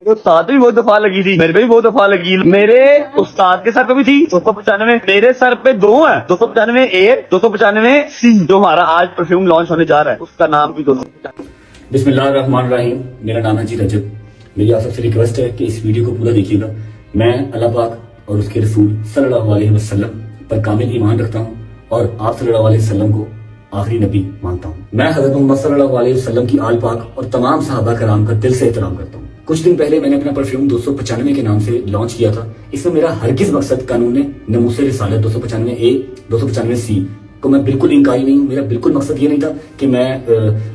उस्ताद भी बहुत दफा लगी थी, मेरे पे भी बहुत दफा लगी। मेरे उस्ताद के सर पे भी थी 295, मेरे सर पे दो है 295 ए 295 सी। जो हमारा आज परफ्यूम लॉन्च होने जा रहा है उसका नाम भी 295। बिस्मिल्लाहिर्रहमानिर्रहीम। मेरा नाम है जी रजब। मेरी आप सबसे रिक्वेस्ट है कि इस वीडियो को पूरा देखिएगा। मैं अल्लाह पाक और उसके रसूल सल्लल्लाहु अलैहि वसल्लम पर कामिल ईमान रखता हूँ और आप सल्लल्लाहु अलैहि वसल्लम को आखिरी नबी मानता हूँ। मैं हज़रत मोहम्मद सल्लल्लाहु अलैहि वसल्लम की आल पाक और तमाम सहाबा कराम का दिल से एहतराम करता हूँ। कुछ दिन पहले मैंने अपना परफ्यूम 295 के नाम से लॉन्च किया था। इसमें मेरा हरगिज मकसद कानून नमूसे रिसालत 295 ए 295 सी को मैं बिल्कुल इनकारी नहीं हूँ। मेरा बिल्कुल मकसद ये नहीं था कि मैं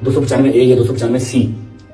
295 ए या 295 सी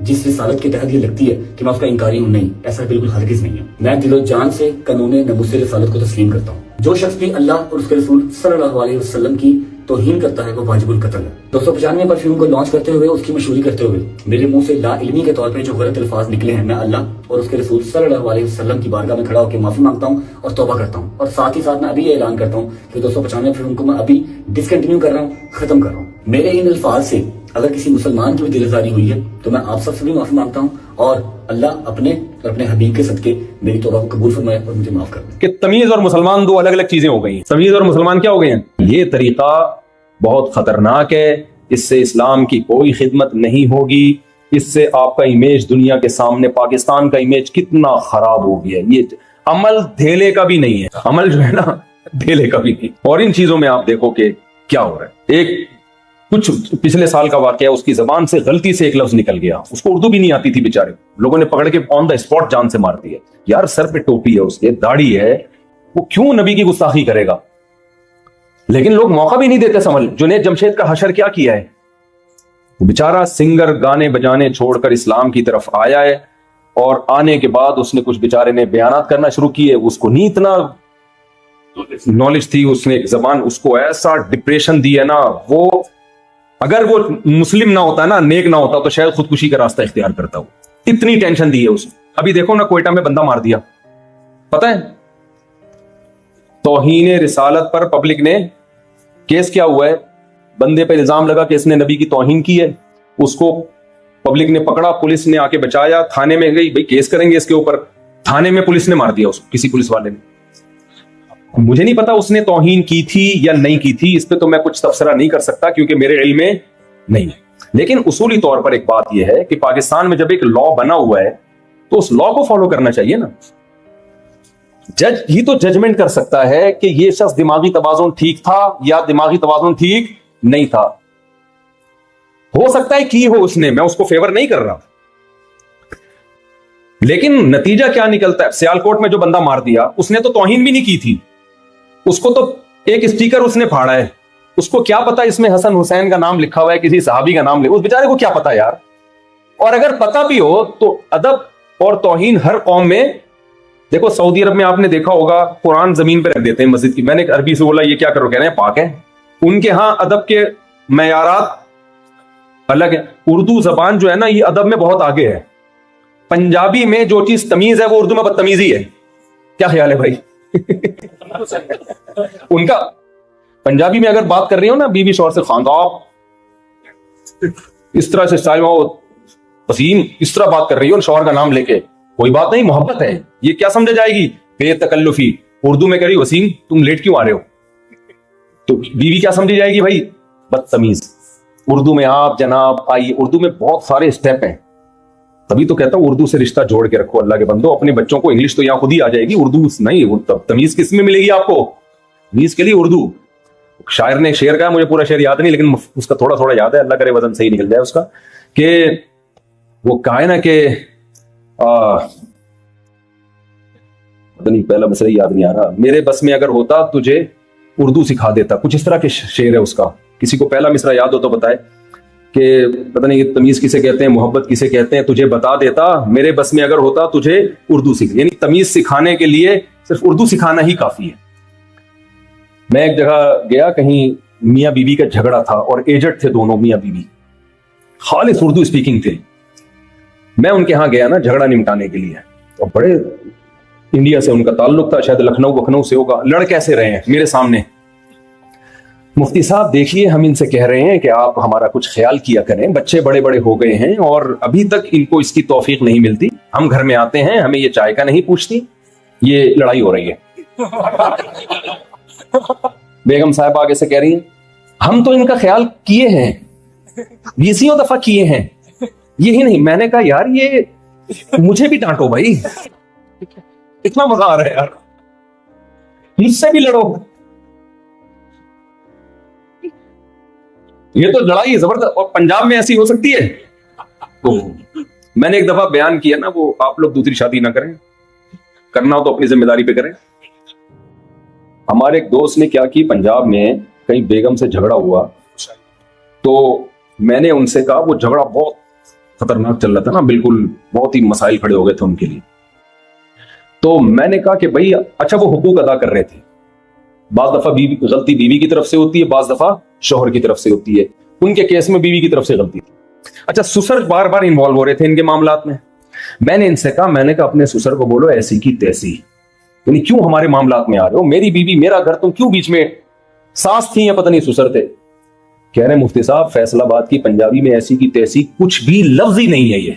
जिस रिसालत के तहत ये लगती है कि मैं उसका इनकारी हूँ, नहीं, ऐसा बिल्कुल हरगिज नहीं है। मैं दिलो जान से कानून नमूसे रिसालत को तस्लीम करता हूँ। जो शख्स भी अल्लाह और उसके रसूल सल्लल्लाहु अलैहि वसल्लम की तौहीन करता है वो वाजिबुल कत्ल है। 295 परफ्यूम को लॉन्च करते हुए उसकी मशहूरी करते हुए मेरे मुंह से ला इल्मी के तौर पे जो गलत अल्फाज निकले हैं, मैं अल्लाह और उसके रसूल सल्लल्लाहु अलैहि वसल्लम की बारगाह में खड़ा होकर माफी मांगता हूँ और तौबा करता हूँ। और साथ ही साथ मैं अभी ये ऐलान करता हूँ कि 295 परफ्यूम को मैं अभी डिसकंटिन्यू कर रहा हूँ, खत्म कर रहा हूँ। मेरे इन अल्फाज से अगर किसी मुसलमान की भी दिलजारी हुई है तो मैं आप सबसे भी माफी मांगता हूँ और अल्लाह अपने और अपने हबीब के सदके मेरी तौबा को कबूल फरमाए और मुझे माफ कर दे। कि तमीज और मुसलमान दो अलग अलग चीजें हो गई हैं। तमीज और मुसलमान क्या हो गए हैं? ये तरीका बहुत खतरनाक है। इससे इस्लाम की कोई खिदमत नहीं होगी। इससे आपका इमेज दुनिया के सामने, पाकिस्तान का इमेज कितना खराब हो गया। ये अमल धेले का भी नहीं है, अमल जो है ना धेले का भी नहीं। और इन चीजों में आप देखो कि क्या हो रहा है। एक कुछ पिछले साल का वाकया, उसकी जबान से गलती से एक लफ्ज निकल गया, उसको उर्दू भी नहीं आती थी, बेचारे लोगों ने पकड़ के ऑन द स्पॉट जान से मार दिया। यार सर पे टोपी है, उसके दाढ़ी है, वो क्यों नबी की गुस्ताखी करेगा? लेकिन लोग मौका भी नहीं देते समझ। जुनैद जमशेद का हशर क्या किया है? वो बेचारा सिंगर गाने बजाने छोड़कर इस्लाम की तरफ आया है और आने के बाद उसने कुछ बेचारे ने बयानात करना शुरू किए। उसको नहीं इतना नॉलेज थी, उसने एक जबान उसको ऐसा डिप्रेशन दिया ना, वो अगर वो मुस्लिम ना होता ना, नेक ना होता तो शायद खुदकुशी का रास्ता इख्तियार करता हो। इतनी टेंशन दी है उसने। अभी देखो ना, कोयटा में बंदा मार दिया, पता है? तौहीन रिसालत पर पब्लिक ने केस क्या हुआ है, बंदे पे इल्जाम लगा कि इसने नबी की तौहीन की है। उसको पब्लिक ने पकड़ा, पुलिस ने आके बचाया, थाने में गई, भाई केस करेंगे इसके ऊपर। थाने में पुलिस ने मार दिया उसको, किसी पुलिस वाले ने। मुझे नहीं पता उसने तौहीन की थी या नहीं की थी, इस पे तो मैं कुछ तबसरा नहीं कर सकता क्योंकि मेरे इल्म में नहीं है। लेकिन उसूली तौर पर एक बात यह है कि पाकिस्तान में जब एक लॉ बना हुआ है तो उस लॉ को फॉलो करना चाहिए ना। जज ही तो जजमेंट कर सकता है कि ये शख्स दिमागी तवाज़ुन ठीक था या दिमागी तवाज़ुन ठीक नहीं था। हो सकता है की हो उसने, मैं उसको फेवर नहीं कर रहा, लेकिन नतीजा क्या निकलता है? सियालकोट में जो बंदा मार दिया उसने तो तौहीन भी नहीं की थी, उसको तो एक स्टिकर उसने फाड़ा है। उसको क्या पता इसमें हसन हुसैन का नाम लिखा हुआ है, किसी सहाबी का नाम लिखा, उस बेचारे को क्या पता यार। और अगर पता भी हो तो अदब और तौहीन हर कौम में, देखो सऊदी अरब में आपने देखा होगा कुरान जमीन पर रख देते हैं मस्जिद की। मैंने अरबी से बोला ये क्या करो, कह रहे हैं पाक है। उनके यहां अदब के मयारात अलग है। उर्दू जबान जो है ना, ये अदब में बहुत आगे है। पंजाबी में जो चीज तमीज है वो उर्दू में बदतमीजी है। क्या ख्याल है भाई? उनका पंजाबी में अगर बात कर रही हो ना बीवी शौहर से, खानदाब इस तरह से स्टाइल में, वसीम इस तरह बात कर रही हो शौहर का नाम लेके, कोई बात नहीं, मोहब्बत है, ये क्या समझे जाएगी? बेतकल्लुफी। उर्दू में कह रही वसीम तुम लेट क्यों आ रहे हो, तो बीवी क्या समझी जाएगी भाई? बदतमीज। उर्दू में आप जनाब आइए, उर्दू में बहुत सारे स्टेप हैं। तभी तो कहता हूं उर्दू से रिश्ता जोड़ के रखो अल्लाह के बंदो। अपने बच्चों को इंग्लिश तो यहां खुद ही आ जाएगी, उर्दू नहीं। तमीज किस में मिलेगी आपको? तमीज के लिए उर्दू। शायर ने शेर कहा, मुझे पूरा शेर याद नहीं लेकिन उसका थोड़ा थोड़ा याद है, अल्लाह करे वजन सही निकल जाए उसका, कि वो कहा है ना कि पता नहीं पहला मसला याद नहीं आ रहा, मेरे बस में अगर होता तुझे उर्दू सिखा देता, कुछ इस तरह के शेर है उसका। किसी को पहला मिसरा याद हो तो बताए कि पता नहीं तमीज किसे कहते हैं, मोहब्बत किसे कहते हैं, तुझे बता देता, मेरे बस में अगर होता तुझे उर्दू सीख। यानी तमीज सिखाने के लिए सिर्फ उर्दू सिखाना ही काफी है। मैं एक जगह गया, कहीं मियाँ बीवी का झगड़ा था और एजेड थे दोनों मियाँ बीवी, खालिस उर्दू स्पीकिंग थे। मैं उनके यहाँ गया ना झगड़ा निपटाने के लिए, और बड़े इंडिया से उनका ताल्लुक था, शायद लखनऊ से होगा। लड़ कैसे रहे हैं मेरे सामने, मुफ्ती साहब देखिए, हम इनसे कह रहे हैं कि आप हमारा कुछ ख्याल किया करें, बच्चे बड़े बड़े हो गए हैं और अभी तक इनको इसकी तौफीक नहीं मिलती। हम घर में आते हैं, हमें ये चाय का नहीं पूछती, ये लड़ाई हो रही है। बेगम साहब आगे से कह रही हैं हम तो इनका ख्याल किए हैं, 20 दफा किए हैं, यही नहीं। मैंने कहा यार ये मुझे भी डांटो भाई, इतना मजा आ रहा है यार, मुझसे भी लड़ो। ये तो लड़ाई जबरदस्त, और पंजाब में ऐसी हो सकती है। तो मैंने एक दफा बयान किया ना, वो आप लोग दूसरी शादी ना करें, करना हो तो अपनी जिम्मेदारी पे करें। हमारे एक दोस्त ने क्या की, पंजाब में कहीं बेगम से झगड़ा हुआ, तो मैंने उनसे कहा, वो झगड़ा बहुत खतरनाक चल रहा था ना, बिल्कुल बहुत ही मसाइल खड़े हो गए थे उनके लिए। तो मैंने कहा कि भाई अच्छा वो हुकूक अदा कर रहे थे, बाज दफा गलती बीवी की तरफ से होती है, बाज दफा शोहर की तरफ से होती है। उनके केस में बीवी की तरफ से गलती थी। अच्छा ससुर बार बार इन्वॉल्व हो रहे थे इनके मामलात में। मैंने इनसे कहा, मैंने कहा अपने ससुर को बोलो ऐसी की तैसी, यानी क्यों हमारे मामलात में आ रहे हो, मेरी बीवी मेरा घर, तुम क्यों बीच में, सास थी या पता नहीं ससुर थे। कह रहे मुफ्ती साहब फैसलाबाद की पंजाबी में ऐसी की तैसी कुछ भी लफ्ज ही नहीं है ये।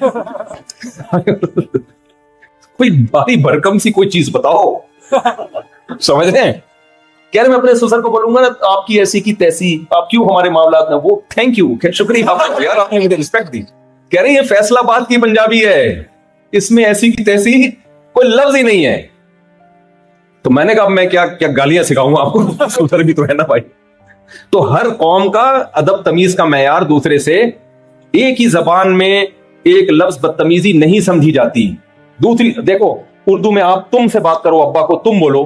कोई भारी भरकम सी कोई चीज बताओ, समझ रहे हैं। कह रहे मैं अपने ससुर को बोलूंगा ना आपकी ऐसी की तैसी, आप क्यों हमारे मामलात में, वो थैंक यू, शुक्रिया आपका यार, आपने मुझे रिस्पेक्ट दी। कह रहे ये फैसलाबाद की पंजाबी है, इसमें ऐसी की तैसी कोई लफ्ज ही नहीं है। तो मैंने कहा मैं क्या क्या गालियां सिखाऊंगा आपको, ससुर भी तो है ना भाई। तो हर कौम का अदब तमीज का मैयार दूसरे से, एक ही जबान में एक लफ्ज बदतमीजी नहीं समझी जाती। दूसरी देखो, उर्दू में आप तुम से बात करो, अब्बा को तुम बोलो,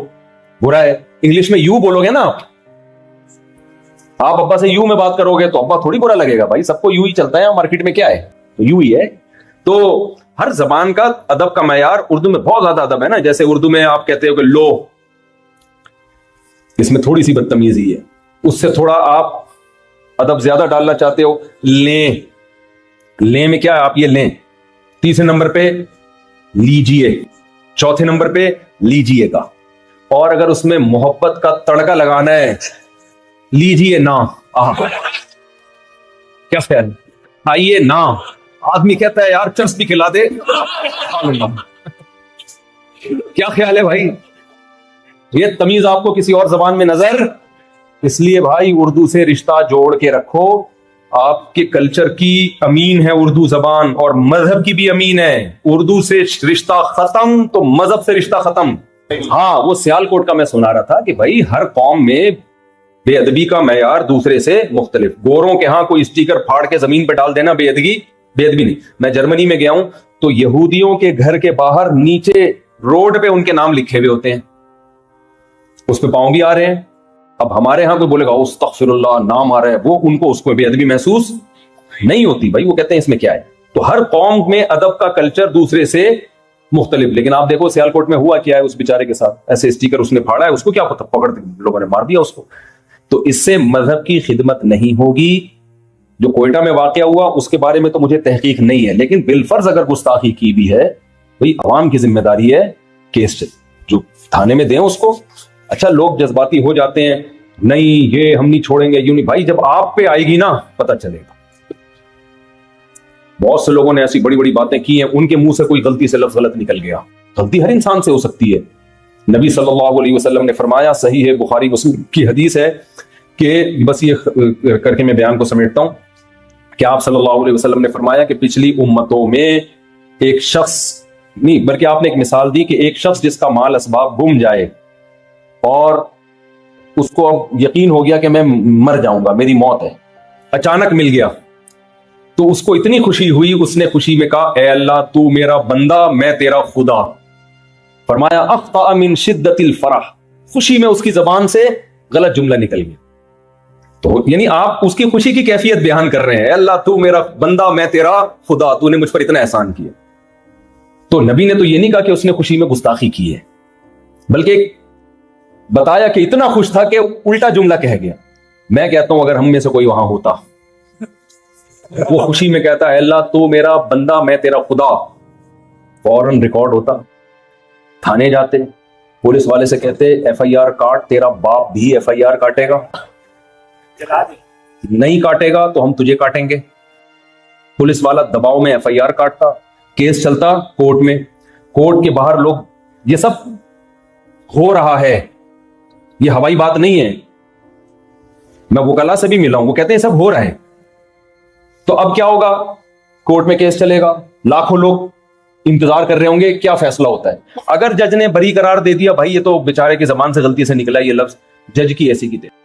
बुरा है। इंग्लिश में यू बोलोगे ना आप अब्बा से यू में बात करोगे तो अब्बा थोड़ी बुरा लगेगा भाई, सबको यू ही चलता है, मार्केट में क्या है तो यू ही है। तो हर जबान का अदब का मैयार, उर्दू में बहुत ज्यादा अदब है ना, जैसे उर्दू में आप कहते हो कि लो, इसमें थोड़ी सी बदतमीजी है, उससे थोड़ा आप अदब ज्यादा डालना चाहते हो, लें, लें में क्या है, आप ये लें। तीसरे नंबर पे लीजिए, चौथे नंबर पे लीजिएगा, और अगर उसमें मोहब्बत का तड़का लगाना है, लीजिए ना। क्या ख्याल, आइए ना। आदमी कहता है यार चर्च भी खिला दे, क्या ख्याल है भाई, ये तमीज आपको किसी और जबान में नजर। इसलिए भाई उर्दू से रिश्ता जोड़ के रखो, आपके कल्चर की अमीन है उर्दू जबान, और मजहब की भी अमीन है। उर्दू से रिश्ता खत्म तो मजहब से रिश्ता खत्म। हाँ, वो सियालकोट का मैं सुना रहा था कि भाई हर कौम में बेअदबी का मैयार दूसरे से मुख्तलिफ। गोरों के यहां कोई स्टिकर फाड़ के जमीन पर डाल देना बेअदबी नहीं। मैं जर्मनी में गया हूं तो यहूदियों के घर के बाहर नीचे रोड पे उनके नाम लिखे हुए होते हैं, उस पे पांव भी आ रहे हैं। अब हमारे यहां कोई बोलेगा अस्तगफिरुल्लाह नाम आ रहा है, वो उनको उसको बेअदबी महसूस नहीं होती भाई, वो कहते हैं इसमें क्या है। तो हर कौम में अदब का कल्चर दूसरे से मुख्तलिफ। लेकिन आप देखो सियालकोट में हुआ क्या है उस बेचारे के साथ, ऐसे स्टिकर उसने फाड़ा है, उसको क्या पता, पकड़ लोगों ने मार दिया उसको। तो इससे मजहब की खिदमत नहीं होगी। जो कोयटा में वाकया हुआ उसके बारे में तो मुझे तहकीक नहीं है, लेकिन बिलफर्ज अगर गुस्ताखी की भी है, भाई अवाम की जिम्मेदारी है केस जो थाने में दें उसको। अच्छा लोग जज्बाती हो जाते हैं, नहीं ये हम नहीं छोड़ेंगे, यूं नहीं भाई, जब आप पे आएगी ना पता चलेगा। बहुत से लोगों ने ऐसी बड़ी बड़ी बातें की हैं, उनके मुंह से कोई गलती से लफ्ज गलत निकल गया। गलती हर इंसान से हो सकती है। नबी सल्लल्लाहु अलैहि वसल्लम ने फरमाया, सही है, बुखारी मुस्लिम की हदीस है, कि बस ये करके मैं बयान को समेटता हूं कि आप सल्लल्लाहु अलैहि वसल्लम ने फरमाया कि पिछली उम्मतों में एक शख्स नहीं, बल्कि आपने एक मिसाल दी कि एक शख्स जिसका माल असबाब गुम जाए और उसको अब यकीन हो गया कि मैं मर जाऊंगा, मेरी मौत है, अचानक मिल गया, तो उसको इतनी खुशी हुई, उसने खुशी में कहा, ए अल्लाह तू मेरा बंदा मैं तेरा खुदा। फरमाया अख्ता मिन शिद्दतिल फरह, खुशी में उसकी जबान से गलत जुमला निकल गया। तो यानी आप उसकी खुशी की कैफियत बयान कर रहे हैं, अल्लाह तू मेरा बंदा मैं तेरा खुदा, तूने मुझ पर इतना एहसान किया। तो नबी ने तो ये नहीं कहा कि उसने खुशी में गुस्ताखी की है, बल्कि बताया कि इतना खुश था कि उल्टा जुमला कह गया। मैं कहता हूं अगर हम में से कोई वहां होता, वो खुशी में कहता है अल्लाह तू मेरा बंदा मैं तेरा खुदा, फौरन रिकॉर्ड होता, थाने जाते, पुलिस वाले से कहते FIR काट, तेरा बाप भी FIR काटेगा। नहीं काटेगा तो हम तुझे काटेंगे। पुलिस वाला दबाव में एफआईआर काटता, केस चलता कोर्ट में, कोर्ट के बाहर लोग, ये सब हो रहा है, ये हवाई बात नहीं है। मैं वकला से भी मिला हूं, वो कहते हैं सब हो रहा है। तो अब क्या होगा, कोर्ट में केस चलेगा, लाखों लोग इंतजार कर रहे होंगे क्या फैसला होता है। अगर जज ने बरी करार दे दिया, भाई ये तो बेचारे की जबान से गलती से निकला ये लफ्ज, जज की ऐसी की तेरी।